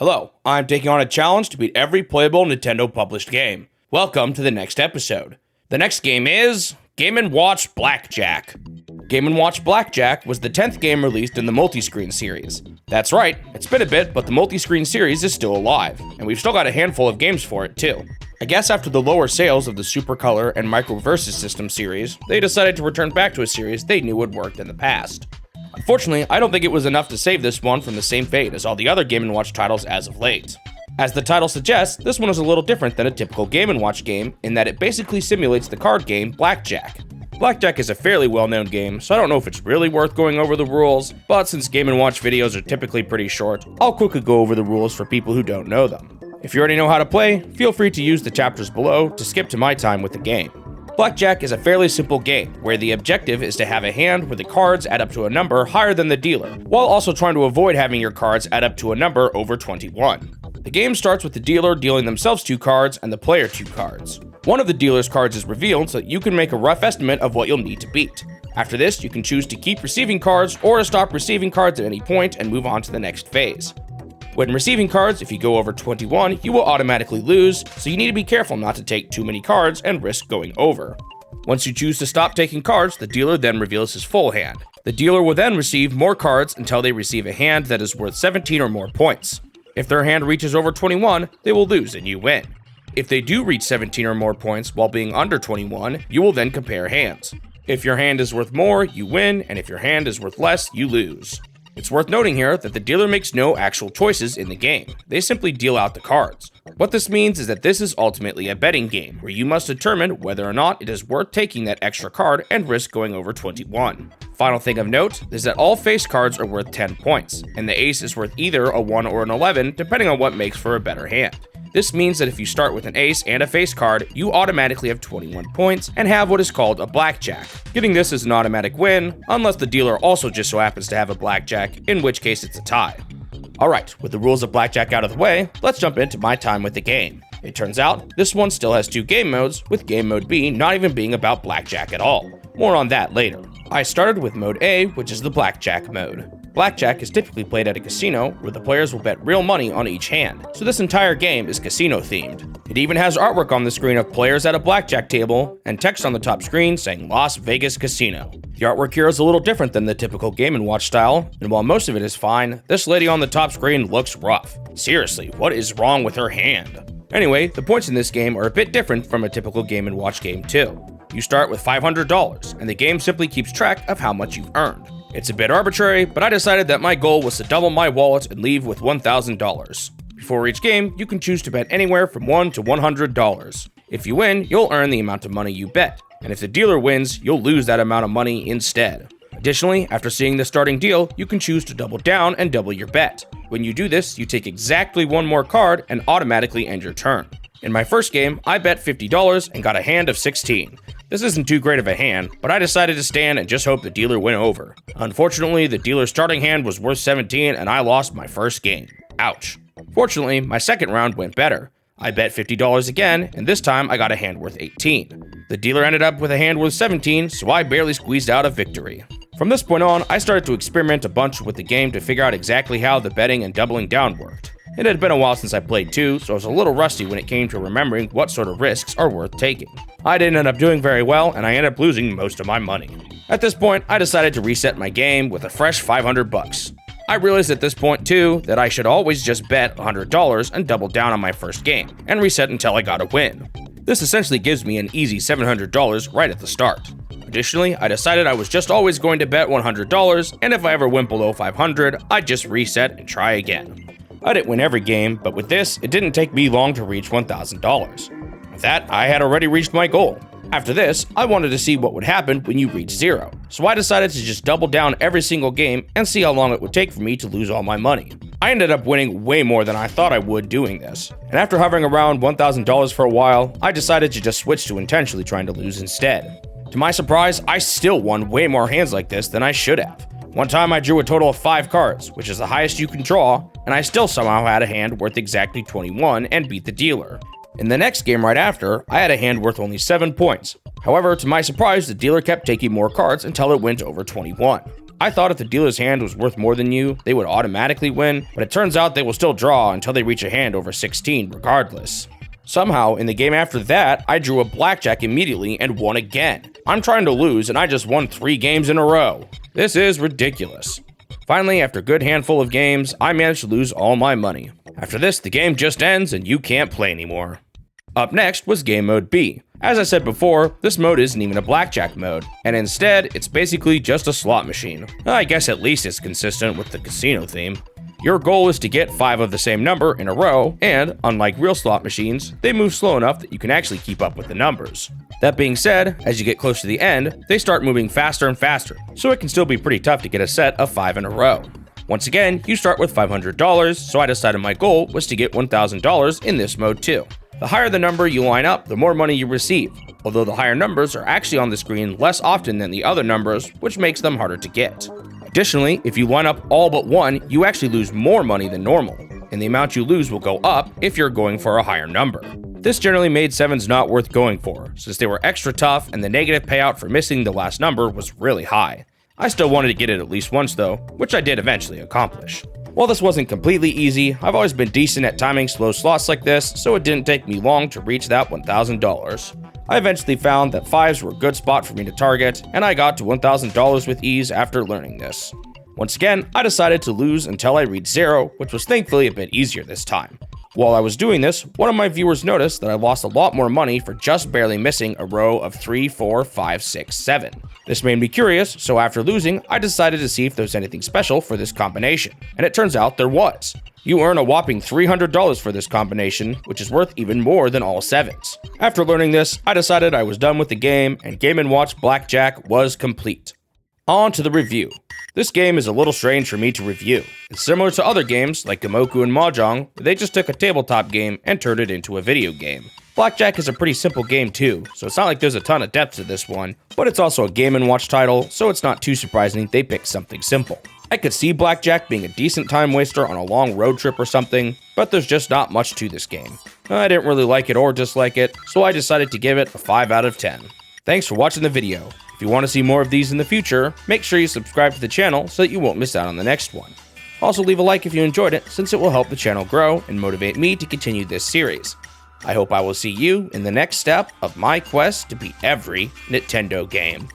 Hello, I'm taking on a challenge to beat every playable Nintendo published game. Welcome to the next episode. The next game is Game & Watch Blackjack. Game & Watch Blackjack was the 10th game released in the multi-screen series. That's right, it's been a bit, but the multi-screen series is still alive, and we've still got a handful of games for it too. I guess after the lower sales of the Super Color and Micro Versus System series, they decided to return back to a series they knew had worked in the past. Unfortunately, I don't think it was enough to save this one from the same fate as all the other Game & Watch titles as of late. As the title suggests, this one is a little different than a typical Game & Watch game in that it basically simulates the card game Blackjack. Blackjack is a fairly well-known game, so I don't know if it's really worth going over the rules, but since Game & Watch videos are typically pretty short, I'll quickly go over the rules for people who don't know them. If you already know how to play, feel free to use the chapters below to skip to my time with the game. Blackjack is a fairly simple game, where the objective is to have a hand where the cards add up to a number higher than the dealer, while also trying to avoid having your cards add up to a number over 21. The game starts with the dealer dealing themselves 2 cards and the player 2 cards. One of the dealer's cards is revealed so that you can make a rough estimate of what you'll need to beat. After this, you can choose to keep receiving cards or to stop receiving cards at any point and move on to the next phase. When receiving cards, if you go over 21, you will automatically lose, so you need to be careful not to take too many cards and risk going over. Once you choose to stop taking cards, the dealer then reveals his full hand. The dealer will then receive more cards until they receive a hand that is worth 17 or more points. If their hand reaches over 21, they will lose and you win. If they do reach 17 or more points while being under 21, you will then compare hands. If your hand is worth more, you win, and if your hand is worth less, you lose. It's worth noting here that the dealer makes no actual choices in the game. They simply deal out the cards. What this means is that this is ultimately a betting game, where you must determine whether or not it is worth taking that extra card and risk going over 21. Final thing of note is that all face cards are worth 10 points, and the ace is worth either a 1 or an 11 depending on what makes for a better hand. This means that if you start with an ace and a face card, you automatically have 21 points and have what is called a blackjack. Getting this is an automatic win, unless the dealer also just so happens to have a blackjack, in which case it's a tie. Alright, with the rules of blackjack out of the way, let's jump into my time with the game. It turns out, this one still has 2 game modes, with game mode B not even being about blackjack at all. More on that later. I started with mode A, which is the blackjack mode. Blackjack is typically played at a casino, where the players will bet real money on each hand, so this entire game is casino themed. It even has artwork on the screen of players at a blackjack table, and text on the top screen saying Las Vegas Casino. The artwork here is a little different than the typical Game & Watch style, and while most of it is fine, this lady on the top screen looks rough. Seriously, what is wrong with her hand? Anyway, the points in this game are a bit different from a typical Game & Watch game too. You start with $500, and the game simply keeps track of how much you've earned. It's a bit arbitrary, but I decided that my goal was to double my wallet and leave with $1,000. Before each game, you can choose to bet anywhere from $1 to $100. If you win, you'll earn the amount of money you bet, and if the dealer wins, you'll lose that amount of money instead. Additionally, after seeing the starting deal, you can choose to double down and double your bet. When you do this, you take exactly 1 more card and automatically end your turn. In my first game, I bet $50 and got a hand of 16. This isn't too great of a hand, but I decided to stand and just hope the dealer went over. Unfortunately, the dealer's starting hand was worth 17 and I lost my first game. Ouch. Fortunately, my second round went better. I bet $50 again, and this time I got a hand worth 18. The dealer ended up with a hand worth 17, so I barely squeezed out a victory. From this point on, I started to experiment a bunch with the game to figure out exactly how the betting and doubling down worked. It had been a while since I played too, so I was a little rusty when it came to remembering what sort of risks are worth taking. I didn't end up doing very well, and I ended up losing most of my money. At this point, I decided to reset my game with a fresh $500. I realized at this point too that I should always just bet $100 and double down on my first game, and reset until I got a win. This essentially gives me an easy $700 right at the start. Additionally, I decided I was just always going to bet $100, and if I ever went below $500, I'd just reset and try again. I didn't win every game, but with this, it didn't take me long to reach $1,000. With that, I had already reached my goal. After this, I wanted to see what would happen when you reach 0, so I decided to just double down every single game and see how long it would take for me to lose all my money. I ended up winning way more than I thought I would doing this, and after hovering around $1,000 for a while, I decided to just switch to intentionally trying to lose instead. To my surprise, I still won way more hands like this than I should have. One time I drew a total of 5 cards, which is the highest you can draw, and I still somehow had a hand worth exactly 21 and beat the dealer. In the next game right after, I had a hand worth only 7 points. However, to my surprise, the dealer kept taking more cards until it went over 21. I thought if the dealer's hand was worth more than you, they would automatically win, but it turns out they will still draw until they reach a hand over 16 regardless. Somehow, in the game after that, I drew a blackjack immediately and won again. I'm trying to lose and I just won 3 games in a row. This is ridiculous. Finally, after a good handful of games, I managed to lose all my money. After this, the game just ends and you can't play anymore. Up next was Game Mode B. As I said before, this mode isn't even a blackjack mode, and instead, it's basically just a slot machine. I guess at least it's consistent with the casino theme. Your goal is to get 5 of the same number in a row, and unlike real slot machines, they move slow enough that you can actually keep up with the numbers. That being said, as you get close to the end, they start moving faster and faster, so it can still be pretty tough to get a set of 5 in a row. Once again, you start with $500, so I decided my goal was to get $1,000 in this mode too. The higher the number you line up, the more money you receive, although the higher numbers are actually on the screen less often than the other numbers, which makes them harder to get. Additionally, if you line up all but one, you actually lose more money than normal, and the amount you lose will go up if you're going for a higher number. This generally made 7s not worth going for, since they were extra tough and the negative payout for missing the last number was really high. I still wanted to get it at least once though, which I did eventually accomplish. While this wasn't completely easy, I've always been decent at timing slow slots like this, so it didn't take me long to reach that $1,000. I eventually found that 5s were a good spot for me to target, and I got to $1,000 with ease after learning this. Once again, I decided to lose until I reached 0, which was thankfully a bit easier this time. While I was doing this, one of my viewers noticed that I lost a lot more money for just barely missing a row of 3, 4, 5, 6, 7. This made me curious, so after losing, I decided to see if there's anything special for this combination, and it turns out there was. You earn a whopping $300 for this combination, which is worth even more than all 7s. After learning this, I decided I was done with the game, and Game & Watch Blackjack was complete. On to the review. This game is a little strange for me to review. It's similar to other games like Gamoku and Mahjong, where they just took a tabletop game and turned it into a video game. Blackjack is a pretty simple game too, so it's not like there's a ton of depth to this one, but it's also a Game & Watch title, so it's not too surprising they picked something simple. I could see Blackjack being a decent time waster on a long road trip or something, but there's just not much to this game. I didn't really like it or dislike it, so I decided to give it a 5 out of 10. Thanks for watching the video. If you want to see more of these in the future, make sure you subscribe to the channel so that you won't miss out on the next one. Also leave a like if you enjoyed it, since it will help the channel grow and motivate me to continue this series. I hope I will see you in the next step of my quest to beat every Nintendo game.